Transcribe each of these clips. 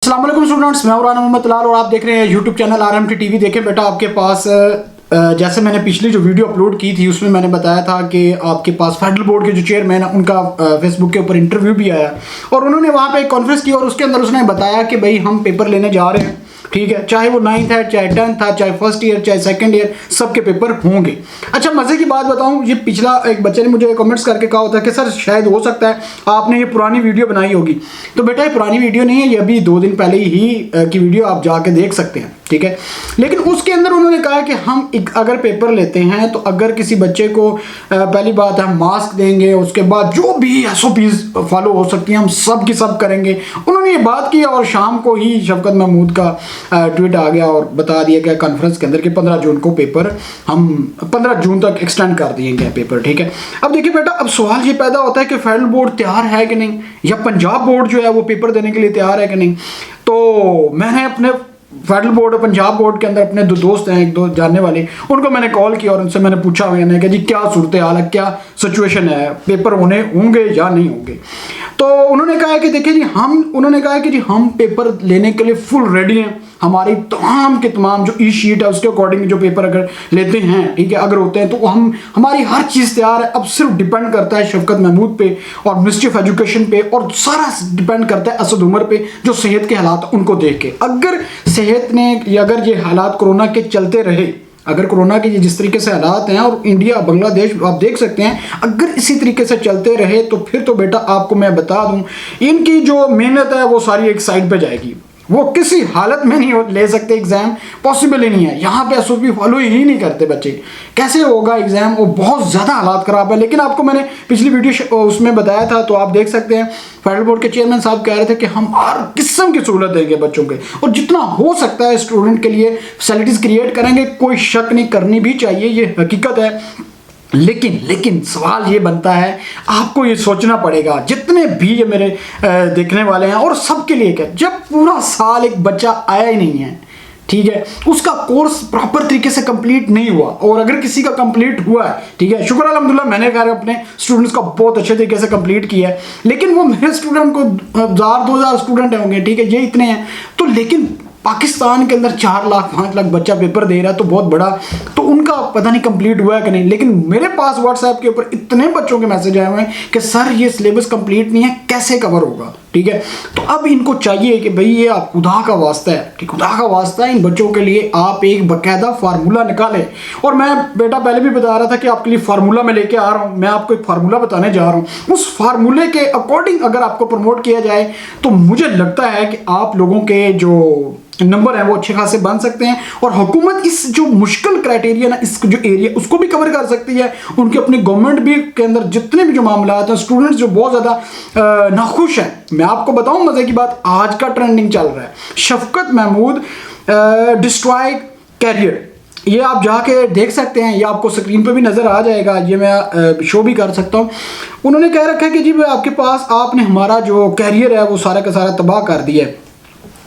अस्सलाम वालेकुम स्टूडेंट्स, मैं राना मोहम्मद लाल और आप देख रहे हैं यूट्यूब चैनल आरएमटी टीवी। देखें बेटा, आपके पास जैसे मैंने पिछली जो वीडियो अपलोड की थी उसमें मैंने बताया था कि आपके पास फेडरल बोर्ड के जो चेयरमैन है उनका फेसबुक के ऊपर इंटरव्यू भी आया और उन्होंने वहाँ पे एक कॉन्फ्रेंस की और उसके अंदर उसने बताया कि भाई हम पेपर लेने जा रहे हैं, ठीक है, चाहे वो 9th है, चाहे 10th था, चाहे फर्स्ट ईयर, चाहे सेकंड ईयर, सबके पेपर होंगे। अच्छा, मज़े की बात बताऊं, ये पिछला एक बच्चे ने मुझे कमेंट्स करके कहा होता है कि सर शायद हो सकता है आपने ये पुरानी वीडियो बनाई होगी। तो बेटा, ये पुरानी वीडियो नहीं है, ये अभी 2 दिन पहले ही की वीडियो आप जाके देख सकते हैं, ठीक है। लेकिन उसके अंदर उन्होंने कहा कि हम अगर पेपर लेते हैं तो अगर किसी बच्चे को पहली बात है मास्क देंगे, उसके बाद जो भी SOPs फॉलो हो सकती हैं हम सब की सब करेंगे। उन्होंने ये बात की और शाम को ही शफकत महमूद का ट्वीट आ गया और बता दिया गया कॉन्फ्रेंस के अंदर कि 15 जून को पेपर हम 15 जून तक एक्सटेंड कर दिए गए पेपर, ठीक है। अब देखिए बेटा, अब सवाल ये पैदा होता है कि फेडरल बोर्ड तैयार है कि नहीं, या पंजाब बोर्ड जो है वो पेपर देने के लिए तैयार है कि नहीं। तो मैंने अपने फेडरल बोर्ड और पंजाब बोर्ड के अंदर अपने 2 दोस्त हैं, 1-2 जानने वाले, उनको मैंने कॉल किया और उनसे मैंने पूछा मैंने कि जी क्या सूरत हाल है, क्या सिचुएशन है, पेपर होंगे या नहीं होंगे। तो उन्होंने कहा कि देखिए जी उन्होंने कहा कि जी हम पेपर लेने के लिए फुल रेडी हैं। हमारी तमाम के तमाम जो शीट है उसके अकॉर्डिंग जो पेपर अगर लेते हैं, ठीक है, अगर होते हैं तो हमारी हर चीज़ तैयार है। अब सिर्फ डिपेंड करता है शफकत महमूद पे और मिनिस्ट्री ऑफ एजुकेशन पे, और सारा डिपेंड करता है असद उमर पे, जो सेहत के हालात उनको देख के, अगर सेहत ने अगर ये हालात कोरोना के चलते रहे, अगर कोरोना के जिस तरीके से हालात हैं और इंडिया बांग्लादेश आप देख सकते हैं, अगर इसी तरीके से चलते रहे तो फिर तो बेटा आपको मैं बता दूं इनकी जो मेहनत है वो सारी एक साइड पे जाएगी। वो किसी हालत में नहीं ले सकते एग्जाम, पॉसिबल ही नहीं है। यहाँ पे SOP फॉलो ही नहीं करते बच्चे, कैसे होगा एग्जाम, वो बहुत ज़्यादा हालात ख़राब है। लेकिन आपको मैंने पिछली वीडियो उसमें बताया था, तो आप देख सकते हैं फेडरल बोर्ड के चेयरमैन साहब कह रहे थे कि हम हर किस्म की सहूलत देंगे बच्चों के, और जितना हो सकता है स्टूडेंट के लिए फैसिलिटीज़ क्रिएट करेंगे। कोई शक नहीं, करनी भी चाहिए, ये हकीकत है। लेकिन सवाल ये बनता है, आपको ये सोचना पड़ेगा, जितने भी ये मेरे देखने वाले हैं और सबके लिए, क्या जब पूरा साल एक बच्चा आया ही नहीं है, ठीक है, उसका कोर्स प्रॉपर तरीके से कंप्लीट नहीं हुआ, और अगर किसी का कंप्लीट हुआ है, ठीक है, शुक्र अल्हम्दुलिल्लाह, मैंने अपने स्टूडेंट्स का बहुत अच्छे तरीके से कंप्लीट किया है। लेकिन वो मेरे स्टूडेंट को 1000-2000 स्टूडेंट होंगे, ठीक है, ये इतने हैं। तो लेकिन पाकिस्तान के अंदर 4 लाख 5 लाख बच्चा पेपर दे रहा है, तो बहुत बड़ा, तो उनका पता नहीं कंप्लीट हुआ है कि नहीं। लेकिन मेरे पास व्हाट्सएप के ऊपर इतने बच्चों के मैसेज आए हुए हैं कि सर ये सिलेबस कंप्लीट नहीं है, कैसे कवर होगा, ठीक है। तो अब इनको चाहिए कि भाई ये आप खुदा का वास्ता है, ठीक, खुदा का वास्ता है, इन बच्चों के लिए आप एक बाकायदा फार्मूला निकालें। और मैं बेटा पहले भी बता रहा था कि आपके लिए फार्मूला मैं लेके आ रहा हूँ, मैं आपको एक फार्मूला बताने जा रहा हूँ। उस फार्मूले के अकॉर्डिंग अगर आपको प्रमोट किया जाए तो मुझे लगता है कि आप लोगों के जो नंबर है वो अच्छे खासे बन सकते हैं, और हुकूमत इस जो मुश्किल क्राइटेरिया ना, इस जो एरिया उसको भी कवर कर सकती है। उनके अपने गवर्नमेंट भी के अंदर जितने भी जो मामला हैं, स्टूडेंट्स जो बहुत ज़्यादा नाखुश हैं। मैं आपको बताऊं मज़े की बात, आज का ट्रेंडिंग चल रहा है शफकत महमूद डिस्ट्रॉय कैरियर, ये आप जाके देख सकते हैं, ये आपको स्क्रीन पे भी नज़र आ जाएगा, ये मैं शो भी कर सकता हूँ। उन्होंने कह रखा है कि जी आपके पास आपने हमारा जो कैरियर है वो सारा का सारा तबाह कर दिया है,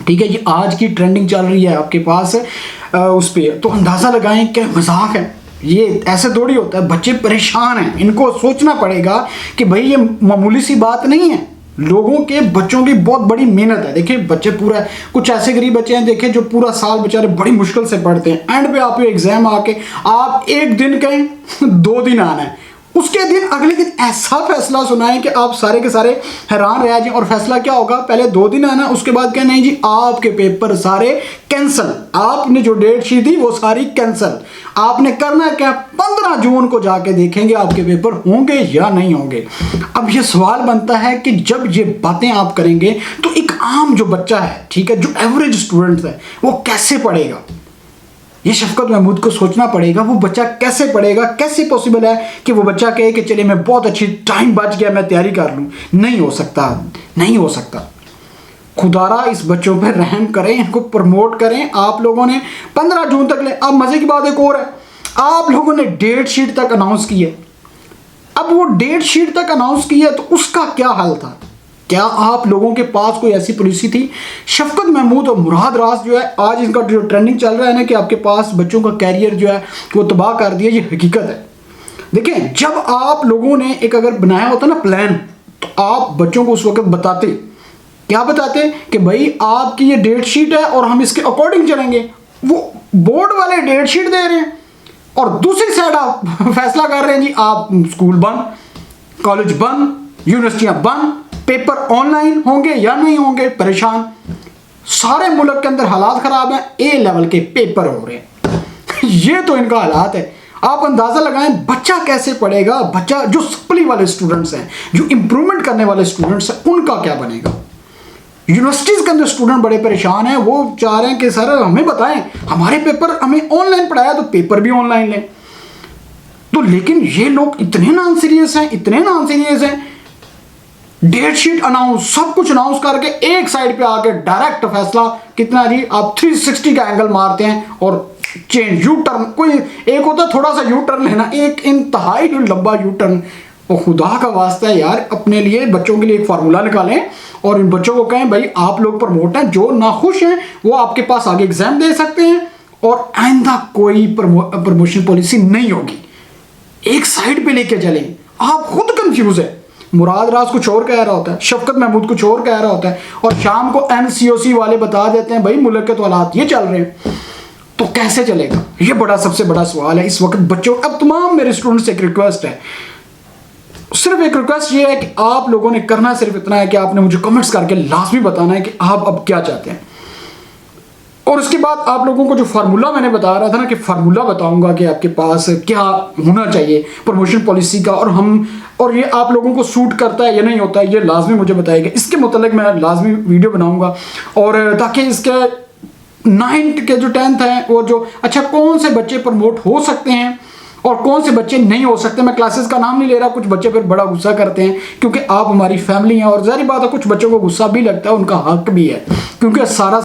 ठीक है। ये आज की ट्रेंडिंग चल रही है आपके पास उस पर, तो अंदाज़ा लगाएं क्या मजाक है। ये ऐसे थोड़ी होता है, बच्चे परेशान हैं, इनको सोचना पड़ेगा कि भाई ये मामूली सी बात नहीं है, लोगों के बच्चों की बहुत बड़ी मेहनत है। देखिए बच्चे पूरा, कुछ ऐसे गरीब बच्चे हैं देखे जो पूरा साल बेचारे बड़ी मुश्किल से पढ़ते हैं, एंड पे आप एग्जाम आके आप एक दिन कहें 2 दिन आना है, उसके दिन अगले दिन ऐसा फैसला सुनाएं कि आप सारे के सारे हैरान रह जाएं। और फैसला क्या होगा, पहले 2 दिन आना, उसके बाद क्या, नहीं जी आपके पेपर सारे कैंसिल, आपने जो डेट शीट दी वो सारी कैंसिल। आपने करना क्या, 15 जून को जाके देखेंगे आपके पेपर होंगे या नहीं होंगे। अब ये सवाल बनता है कि जब ये बातें आप करेंगे तो एक आम जो बच्चा है, ठीक है, जो एवरेज स्टूडेंट है, वो कैसे पढ़ेगा, ये शफकत महमूद को सोचना पड़ेगा। वो बच्चा कैसे पढ़ेगा, कैसे पॉसिबल है कि वो बच्चा कहे कि चलिए मैं बहुत अच्छी टाइम बच गया, मैं तैयारी कर लूँ। नहीं हो सकता, नहीं हो सकता। खुदारा इस बच्चों पर रहम करें, इनको प्रमोट करें। आप लोगों ने 15 जून तक ले, अब मज़े की बात एक और है, आप लोगों ने डेट शीट तक अनाउंस की है। अब वो डेट शीट तक अनाउंस की है तो उसका क्या हाल था, क्या आप लोगों के पास कोई ऐसी पॉलिसी थी। शफकत महमूद और मुराद रास जो है, आज इनका जो ट्रेंडिंग चल रहा है ना कि आपके पास बच्चों का कैरियर जो है वो तबाह कर दिया, ये हकीकत है। देखें, जब आप लोगों ने एक अगर बनाया होता ना प्लान, तो आप बच्चों को उस वक्त बताते क्या बताते हैं कि भाई आपकी ये डेट शीट है और हम इसके अकॉर्डिंग चलेंगे। वो बोर्ड वाले डेट शीट दे रहे हैं और दूसरी साइड आप फैसला कर रहे हैं जी आप स्कूल बंद, कॉलेज बंद, यूनिवर्सिटियां बंद, पेपर ऑनलाइन होंगे या नहीं होंगे, परेशान। सारे मुल्क के अंदर हालात खराब हैं, ए लेवल के पेपर हो रहे हैं। ये तो इनका हालात है। आप अंदाजा लगाएं बच्चा कैसे पढ़ेगा, बच्चा जो सप्ली वाले स्टूडेंट्स हैं, जो इंप्रूवमेंट करने वाले स्टूडेंट्स हैं, उनका क्या बनेगा। यूनिवर्सिटीज के अंदर स्टूडेंट बड़े परेशान हैं, वो चाह रहे हैं कि सर हमें बताएं, हमारे पेपर हमें ऑनलाइन पढ़ाया तो पेपर भी ऑनलाइन लें। तो लेकिन ये लोग इतने नॉन सीरियस हैं, इतने नॉन सीरियस हैं, डेट शीट अनाउंस, सब कुछ अनाउंस करके एक साइड पे आके डायरेक्ट फैसला कितना जी, आप 360 का एंगल मारते हैं और चेंज, यू टर्न। कोई एक होता है थोड़ा सा यू टर्न लेना, एक इंतहाई लंबा यू टर्न। और खुदा का वास्ता है यार, अपने लिए बच्चों के लिए एक फार्मूला निकालें और इन बच्चों को कहें भाई आप लोग प्रमोट हैं, जो नाखुश हैं वो आपके पास आगे एग्जाम दे सकते हैं और आइंदा कोई प्रमोशन पॉलिसी नहीं होगी। एक साइड पे लेके चलें। आप खुद कंफ्यूज है, मुराद राज कुछ और कह रहा होता है, शफकत महमूद कुछ और कह रहा होता है और शाम को NCOC वाले बता देते हैं भाई मुल्क के तो हालात ये चल रहे हैं। तो कैसे चलेगा, ये बड़ा सबसे बड़ा सवाल है इस वक्त बच्चों। अब तमाम मेरे स्टूडेंट्स से एक रिक्वेस्ट है, सिर्फ एक रिक्वेस्ट ये है कि आप लोगों ने करना सिर्फ इतना है कि आपने मुझे कमेंट्स करके लाजमी बताना है कि आप अब क्या चाहते हैं। और उसके बाद आप लोगों को जो फार्मूला मैंने बता रहा था ना, कि फार्मूला बताऊंगा कि आपके पास क्या होना चाहिए प्रमोशन पॉलिसी का, और ये आप लोगों को सूट करता है या नहीं होता है, ये लाजमी मुझे बताइएगा। इसके मुतालिक मैं लाजमी वीडियो बनाऊंगा, और ताकि इसके 9th के जो 10th हैं वो जो अच्छा कौन से बच्चे प्रमोट हो सकते हैं और कौन से बच्चे नहीं हो सकते। मैं क्लासेस का नाम नहीं ले रहा, कुछ बच्चे फिर बड़ा गुस्सा करते हैं क्योंकि आप हमारी फैमिली हैं, और ज़ाहिर बात है कुछ बच्चों को गुस्सा भी लगता है, उनका हक भी है, क्योंकि सारा